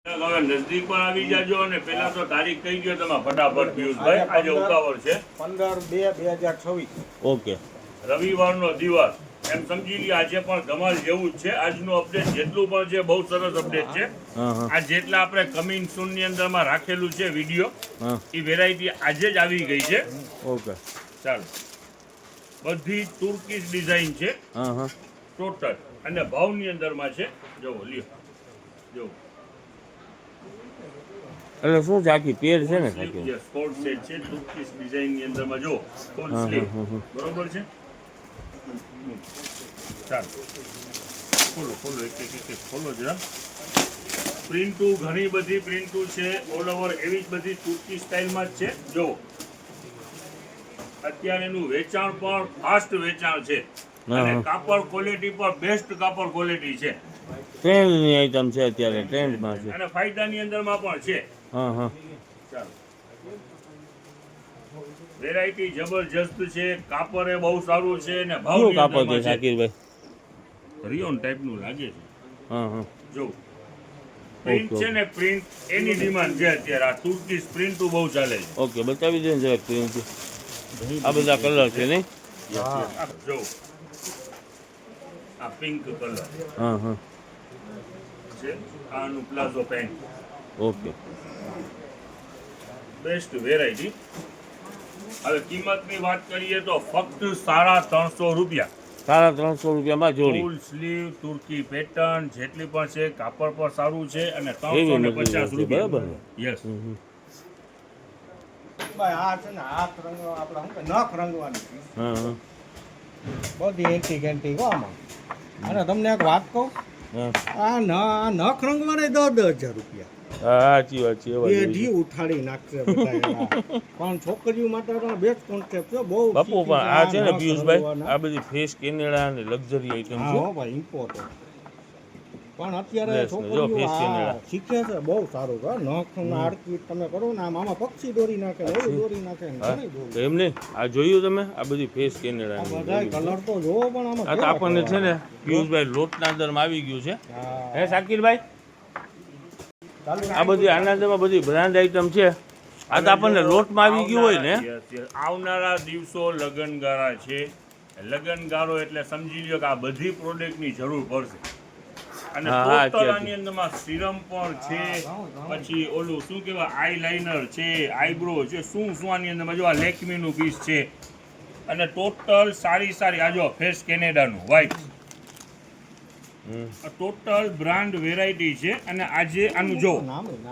હવે નજદીક પણ આવી જાજો અને પેલા તો તારીખ કહી ગયો તમે ફટાફટ પિયુષભાઈ. આજે ઉતાવળ છે 15/2/2024. ઓકે. રવિવારનો દિવસ એમ સમજી લ્યો. આજે પણ ધમાલ જેવું જ છે. આજનું અપડેટ જેટલું પણ છે બહુ સરસ અપડેટ છે. આ જેટલા આપણે કમિંગ સૂન ની અંદરમાં રાખેલું છે વિડીયો એ વેરાયટી આજે જ આવી ગઈ છે. ઓકે ચાલો બધી તુર્કીશ ડિઝાઇન છે ટોટલ અને ભાવની અંદરમાં છે. જોવો લ્યો જોવો એટલે શું છે આખી પેર છે ને સ્પોર્ટ સેટ છે તુર્કીશ ડિઝાઇન ની અંદરમાં જો ફૂલ સ્લીવ બરોબર છે. ચાલો ખોલો ખોલો એક ખોલો જરા. પ્રિન્ટુ ઘણી બધી પ્રિન્ટુ છે ઓલ ઓવર એવી જ બધી તુર્કી સ્ટાઇલમાં જ છે. જો અત્યારે એનું વેચાણ પણ ફાસ્ટ વેચાણ છે અને કાપડ ક્વોલિટી પણ બેસ્ટ કાપડ ક્વોલિટી છે. ટ્રેન્ડની આઈટમ છે અત્યારે ટ્રેન્ડમાં છે અને ફાયદાની અંદરમાં પણ છે. ચાલો વેરાયટી જબરજસ્ત છે. કાપડ એ બહુ સારું છે ને શું ભાવ કાપડ છે શાકીરભાઈ? રિયોન ટાઈપનું લાગે છે. જો પ્રિન્ટ ઓકે. છે ને પ્રિન્ટ એની ડિમાન્ડ છે અત્યારે. આ તુર્કી પ્રિન્ટ બહુ ચાલે છે. ઓકે બતાવી દે ને જરાક પ્રિન્ટ. આ બધા કલર છે નહીં? જો આ પિંક કલર છે. આનું palazzo pant okay. Best variety. હવે કિંમતની વાત કરીએ તો ફક્ત 350 રૂપિયા. 350 રૂપિયામાં જોડી. ફૂલ સ્લીવ તુર્કી પેટર્ન જેટલી પણ છે કાપડ પણ સારું છે અને એવી 350 રૂપિયા. બરાબર. યસ ભાઈ આ છે ને હાથ રંગવા આપણે શું કે નખ રંગવાની છે. બધી એન્ટિક એન્ટિક આમાં. અને તમને એક વાત કહું, આ નખ રંગવાના 10,000 રૂપિયા. સાચી વાત છે. પેઢી ઉઠાડી નાખશે બધા. પણ છોકરીઓ માટે પણ બેસ્ટ કોન્સેપ્ટ છે. બહુ બાપુ પણ આ છે ને પિયુષભાઈ આ બધી ફેસ કેનેડા અને લક્ઝરી આઈટમ છે. હા ભાઈ ઇમ્પોર્ટ. પણ અત્યારે જો છોકરીઓ face આ કેનેડા. શીખે છે બહુ સારું છે. નખ આડકીટ તમે કરો ને આમાં પક્ષી દોરી નાખે ને ઓલું દોરી નાખે ને ઘણી દોરી. એમ નહીં આ જોયું તમે આ બધી ફેસ આ કેનેડા બધા કલર તો જોવો પણ આમાં આ તો આપણને છે ને પિયુષભાઈ લોટના અંદરમાં આવી ગયું છે. હા. હે શાકીરભાઈ ચાલુ આ બધી આના અંદરમાં બધી બ્રાન્ડ આઈટમ છે. આ તો આપણને લોટમાં આવી ગયું હોય ને. આવનારા દિવસો લગનગાળા છે. લગનગાળો એટલે સમજી લ્યો કે આ બધી પ્રોડક્ટની જરૂર પડશે. અને હા, ટોટલ હા, આની અંદરમાં સિરમ પણ છે. પછી ઓલું શું કહેવાય આઈ લાઇનર છે આઈબ્રો છે શું આની અંદરમાં જો આ લેકમીનું પીસ છે અને ટોટલ સારી આ જો ફેસ કેનેડાનું વ્હાઈટ ટોટલ બ્રાન્ડ વેરાયટી છે. અને આજે આનું જો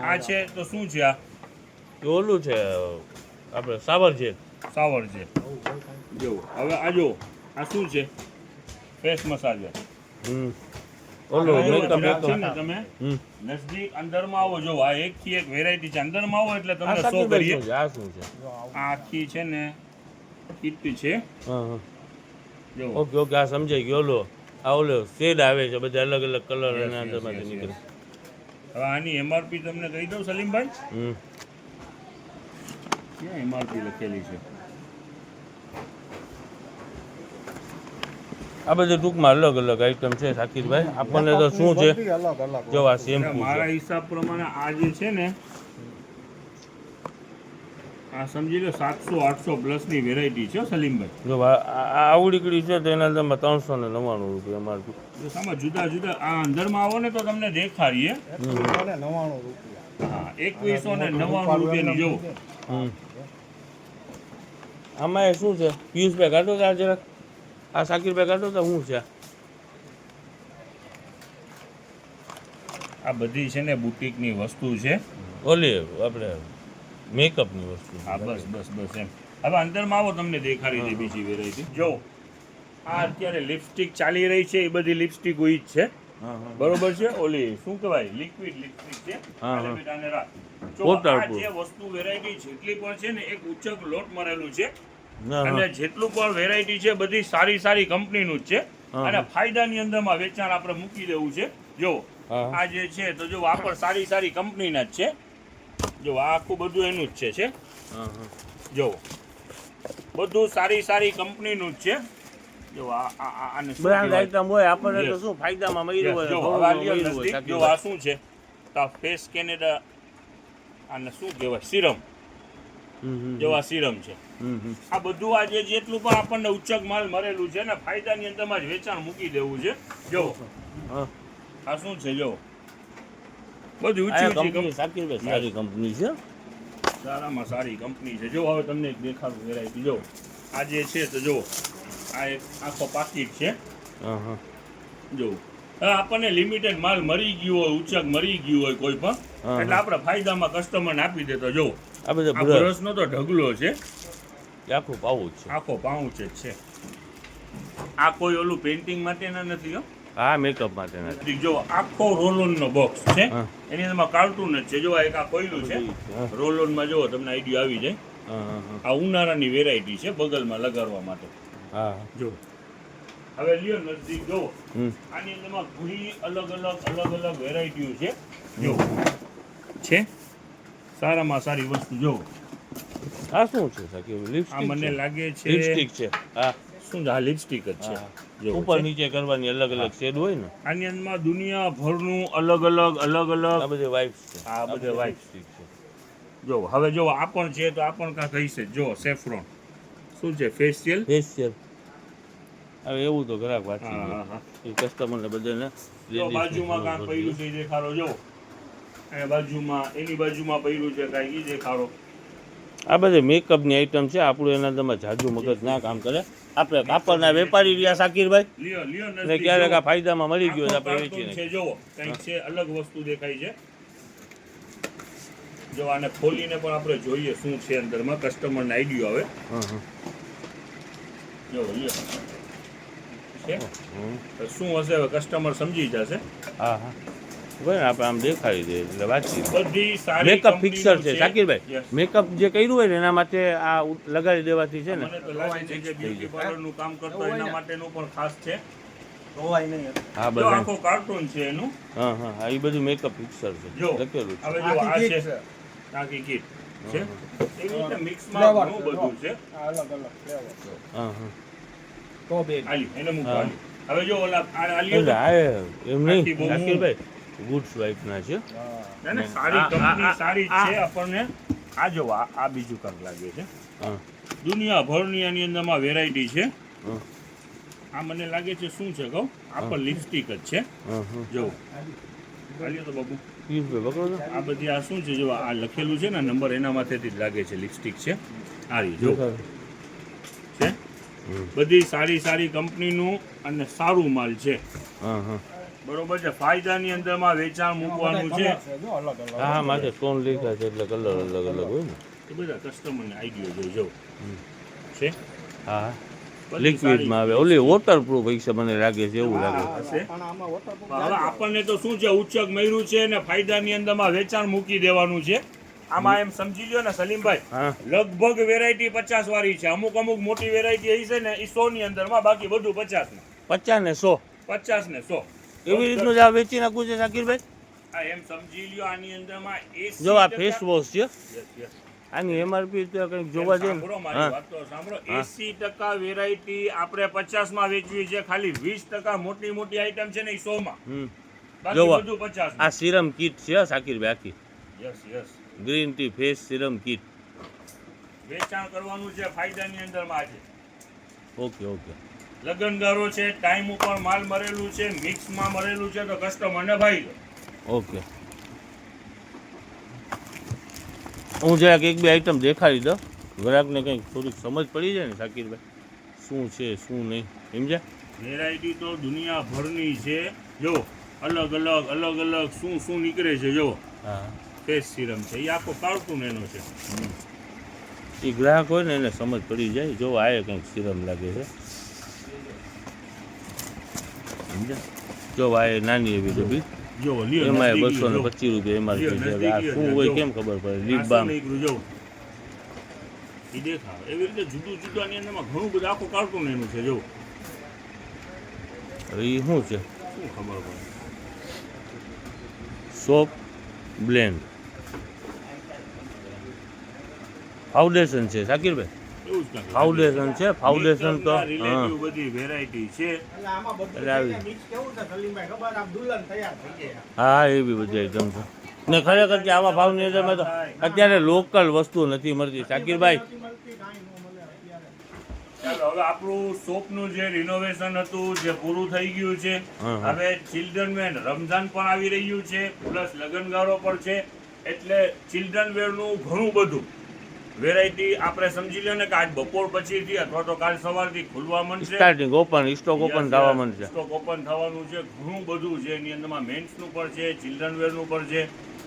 આ છે તો શું છે આ એ ઓલું છે આપણે સાવર છે. જો હવે આ જો આ શું છે ફેસ મસાજર. ઓલું આ જો makeup જરાક છે ને એકદમ. તમે નજદીક અંદરમાં આવો જો આ એકથી એક વેરાયટી છે. અંદરમાં આવો એટલે આ તમને શો શાકીરભાઈ કરીએ. શું છે? આ શું છે? આ આખી છે ને કીટ છે. જો ઓકે ઓકે આ સમજાઈ ગયો. ઓલો શેડ આવે છે બધા અલગ અલગ કલર એના અંદરમાંથી નીકળે. હવે આની એમઆરપી તમને કહી દઉં સલીમભાઈ. ક્યાં એમઆરપી લખેલી છે? આ બધી ટૂંકમાં અલગ અલગ આઈટમ છે શાકીરભાઈ. આપણને તો શું છે બધી અલગ અલગ. જો આ શેમ્પુ મારા છે. હિસાબ પ્રમાણે આ જે છે ને આ સમજી લો 700-800 પ્લસની વેરાયટી છે સલીમભાઈ. જો આ આવડીકડી છે તો એના અંદરમાં 399 રૂપિયા અમારું. આમાં જુદા આ અંદરમાં આવો ને તો તમને દેખાડીએ. 199 રૂપિયા. હા 2199 રૂપિયાની જો. આમાં એ શું છે પિયુષભાઈ કાઢો તો આ જરાક. આ શાકીરભાઈ કાઢો તો શું છે? આ બધી છે ને બુટીકની વસ્તુ છે. ઓલી આપણે મેકઅપની વસ્તુ. હા બસ એમ. હવે અંદરમાં આવો તમને દેખાડી દે બીજી વેરાયટી. જો આ અત્યારે લિપસ્ટિક ચાલી રહી છે એ બધી લિપસ્ટિક હોય જ છે. બરોબર છે. ઓલી શું કહેવાય લિક્વિડ લિપસ્ટિક છે. જો આ જે વસ્તુ વેરાયટી જેટલી પણ છે ને એક ઉચ્ચક લોટ મરેલું છે અને જેટલું પણ વેરાયટી છે બધી સારી કંપનીનું જ છે અને ફાયદાની અંદરમાં વેચાણ આપણે મૂકી દેવું છે. જો આ જે છે તો જો આ પણ સારી કંપનીના જ છે. જો આ આખું બધું એનું જ છે. જો બધું સારી કંપનીનું જ છે. જો આ બ્રાન્ડ આઈટમ હોય આપણને તો શું ફાયદામાં મળ્યું હોય. જો આ શું છે તો આ ફેસ કેનેડા આને શું કહેવાય સિરમ જેવા સિરમ છે. આ બધું આજે જેટલું પણ આપણને ઉચ્ચક માલ મળેલું છે ને ફાયદાની અંદરમાં જ વેચાણ મૂકી દેવું છે. જો આ શું છે જો બધું ઊંચી કંપની શાકીરભાઈ સારી કંપની છે. સારામાં સારી કંપની છે. જો હવે તમને એક દેખાડું વેરાયટી જો આ જે છે તો જો આ એક આખો પાકીટ છે. જો હવે આપણને લિમિટેડ માલ મળી ગયો હોય ઉચ્ચક મળી ગયું હોય કોઈ પણ એટલે આપણે ફાયદામાં કસ્ટમરને આપી દેતો. જો આ બધા બ્રશનો તો ઢગલો છે, આખું પાઉચ છે. આખો પાઉચ જ છે. આ કોઈ ઓલું પેઇન્ટિંગ માટેના નથી હો. હા મેકઅપ માટે જો આખો રોલોનનો બોક્સ છે, એની અંદર કાર્ટૂન જ છે. જો આ એક આ કોયલું છે રોલોનમાં, જો તમને આઈડિયા આવી જાય. આ ઉનાળાની વેરાયટી છે બગલમાં લગાડવા માટે. હા જો હવે લ્યો નજદીક જો આની અંદરમાં ઘણી અલગ અલગ વેરાયટીઓ છે. જો છે સારામાં સારી વસ્તુ. જો આ શું છે સાકી? આ લિપસ્ટિક મને લાગે છે લિપસ્ટિક છે. હા શું છે? આ લિપસ્ટિક જ છે. જો ઉપર નીચે કરવાની અલગ અલગ શેડ હોય ને. આની અંદરમાં દુનિયાભરનું અલગ અલગ આ બધે વાઇપ્સ છે. આ બધે વાઇપ્સ છે. જો હવે જો આ પણ છે તો આ પણ કાં કહી છે. જો સેફ્રોન શું છે? ફેશિયલ. હવે એવું તો ગ્રાહક વાંચી હા જાય. હા એ કસ્ટમરને બધાને જો બાજુમાં કાંક પડ્યું છે એ દેખાડો. જો અને બાજુમાં એની બાજુમાં પડ્યું છે કાંઈ એ દેખાડો. આ બધે મેકઅપની આઈટમ છે. આપણું એના અંદરમાં જાજુ મગજ ના કામ કરે. આપણે કાપડના વેપારી રહ્યા શાકીરભાઈ લ્યો ને નજદીક ક્યારેક જો. આ ફાયદામાં મળી ગયો તો આખો આપણે વેચી કાર્ટૂન છે. નાખીએ. જો કંઈક છે અલગ વસ્તુ દેખાય છે. જો આને ખોલીને પણ આપણે જોઈએ શું છે અંદરમાં, કસ્ટમરને આઈડિયો આવે. જો લ્યો છે તો શું હશે હવે કસ્ટમર સમજી જશે. હા ભાઈ આપણે આમ દેખાડી દે એટલે વાંચી. બધી સારી મેકઅપ કંપનીનું ફિક્સર છે શાકીરભાઈ. Yes. મેકઅપ જે કર્યું હોય ને એના માટે આ લગાડી દેવાથી છે ને. મને તો લાગે છે કે બ્યુટી પાર્લરનું કામ કરતો હોય એના માટેનું પણ ખાસ છે. હા જો બધા આખો કાર્ટૂન છે એનું. હા એ બધું મેકઅપ ફિક્સર છે જો લખેલું છે. હવે જો આ છે આખી કીટ છે. એવી રીતે મિક્સમાં ઘણું બધું છે. હા આલ્યું એને મૂકો આલ્યું. હવે જો ઓલા આ લ્યો એટલે તો. આ એમ નહીં આખી બહુ શાકીરભાઈ ગુડ્સ વાઇફના છે. ના, ના, સારી આ- કંપની આ- સારી આ- છે આપણને. આ જો આ બીજું કાંક લાગે છે. હા દુનિયાભરની આની અંદરમાં વેરાયટી છે. હા આ મને લાગે છે શું છે કહું? આ પણ લિપસ્ટિક જ છે. જો આલ્યો તો બાબુ. પિયુષભાઈ પકડો તો. આ બધી આ શું છે? જો આ લખેલું છે ને નંબર એના માથેથી જ લાગે છે લિપસ્ટિક છે. આ રહ્યું જો છે. બધી સારી કંપનીનું અને સારું માલ છે. હા બરોબર છે. ફાયદાની અંદરમાં વેચાણ મૂકવાનું છે. હા માથે સ્ટોન લીધા છે એટલે કલર અલગ હોય ને. એ બધા કસ્ટમરને આઈડિયો જોજો છે. હા બધી લિક્વિડમાં આવે ઓલી વોટરપ્રૂફ પૈસા મને લાગે છે એવું લાગે. હશે. હવે આપણને તો શું છે ઉચ્ચક મળ્યું છે ને ફાયદાની અંદરમાં વેચાણ મૂકી દેવાનું છે. આમાં એમ સમજી લો ને સલીમભાઈ, હા લગભગ વેરાયટી 50 વાળી છે. અમુક મોટી વેરાયટી એ છે ને એ 100 ની અંદરમાં, બાકી બધું 50 ને 50 ને 100 50 ને 100 એવી રીતનું જ આ વેચી નાખવું છે શાકીરભાઈ. આ એમ સમજી લ્યો આની અંદરમાં 80% જો આ ફેસ વોશ છે. Yes, yes. આની એમઆરપી તો કંઈક જોવા જાય સાંભળો ને. મારી હા વાત તો સાંભળો. 80% વેરાયટી આપણે 50 માં વેચવી છે. ખાલી 20% મોટી આઈટમ છે ને એ 100 માં, બાકી જોવા. બધું 50 આ સિરમ કીટ છે શાકીરભાઈ આખી. Yes green tea face serum kit. વેચાણ કરવાનું છે ફાયદાની અંદરમાં. આજે ઓકે લગનગારો છે, ટાઈમ ઉપર માલ મરેલું છે, મિક્સમાં મરેલું છે તો કસ્ટમરને ભાઈ લો. ઓકે હું જરાક એક બે આઈટમ દેખાડી દઉં ગ્રાહકને કંઈક થોડીક સમજ પડી જાય ને શાકીરભાઈ શું છે શું નહીં સમજ્યા. વેરાયટી તો દુનિયાભરની છે. જો અલગ અલગ શું નીકળે છે. જો હા ફેસ સિરમ છે, એ આખો કાર્ટૂન એનો છે. એ ગ્રાહક હોય ને એને સમજ પડી જાય. જો આ કંઈક સિરમ લાગે છે સમજ્યા. જો આ નાની એવી ડબ્બી જો લ્યો એમાં નજદીક લ્યો, 225 રૂપિયા એમઆરપી છે. નજદીક આ લ્યો, શું જો. હોય કેમ ખબર પડે. લીપ આ શું બામ નીકળ્યું જો એ દેખાવ. એવી રીતે જુદું આની અંદરમાં ઘણું બધું આખું કાર્ટૂન એનું છે. જો હવે એ શું છે? શું ખબર પડે. સોપ બ્લેન્ડ ફાઉન્ડેશન છે શાકીરભાઈ. એવું જ કાંઈક. ફાઉન્ડેશન છે. ફાઉન્ડેશન તો Makeup ના relative બધી વેરાયટી છે. એટલે આમાં બધું એટલે આવી. મિક્સ કેવું છે સલીમભાઈ ખબર? આમ દુલ્હન તૈયાર થઈ જાય. હા એવી બધી આઈટમ છે. ને ખરેખર કે આવા ભાવની અંદરમાં તો અત્યારે લોકલ વસ્તુ નથી મળતી શાકીરભાઈ. નથી મળતી, કાંઈ ન મળે અત્યારે. ચાલો હવે આપણું શોપનું જે રિનોવેશન હતું જે પૂરું થઈ ગયું છે. હા. હવે ચિલ્ડ્રન વેર રમઝાન પણ આવી રહ્યું છે પ્લસ લગનગાળો પણ છે એટલે ચિલ્ડ્રન વેરનું ઘણું બધું વેરાયટી આપણે સમજી લો ને કે આજ બપોર પછીથી અથવા તો કાલ સવારથી ખુલવા માંડશે. સ્ટાર્ટિંગ ઓપન સ્ટોક ઓપન થવા માંડશે. સ્ટોક ઓપન થવાનું છે. ઘણું બધું છે એની અંદરમાં મેન્સનું પણ છે ચિલ્ડ્રન વેરનું પણ છે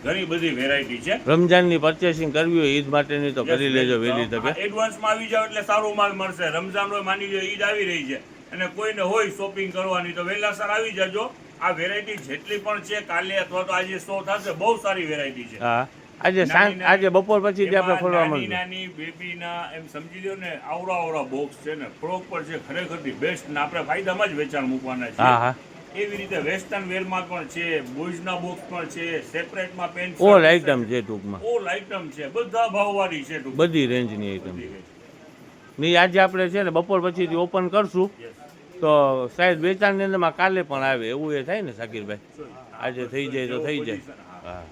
ઘણી બધી વેરાયટી છે. રમજાનની પરચેસિંગ કરવી હોય ઈદ માટેની તો કરી લેજો વહેલી તકે. એડવાન્સમાં આવી જાવ એટલે સારો માલ મળશે. રમઝાન હોય માની લો ઈદ આવી રહી છે અને કોઈને હોય શોપિંગ કરવાની તો વહેલાસર આવી જજો. આ વેરાયટી જેટલી પણ છે કાલે અથવા તો આજે શો થશે બહુ સારી વેરાયટી છે. હા આજે આજે બપોર પછી આપણે એમાં ખોલવા નાની માંડશું. નાની બેબીના એમ સમજી લો ને આવડા બોક્સ છે ને ફ્રોક પર છે ખરેખરથી બેસ્ટ ને આપણે ફાયદામાં જ વેચાણ મૂકવાના છે. હા હા એવી રીતે વેસ્ટર્ન વેરમાં પણ છે બોયઝના બોક્સ પણ છે સેપરેટમાં પેન્ટ ઓલ આઈટમ છે ટૂંકમાં. ઓલ આઈટમ છે બધા ભાવવાળી છે ટૂંકમાં. બધી રેન્જની આઈટમ. નહીં આજે આપણે છે ને બપોર પછીથી ઓપન કરશું Yes. તો શાયદ વેચાણની અંદરમાં કાલે પણ આવે એવું એ થાય ને શાકીરભાઈ. આજે થઈ જાય તો થઈ જાય. હા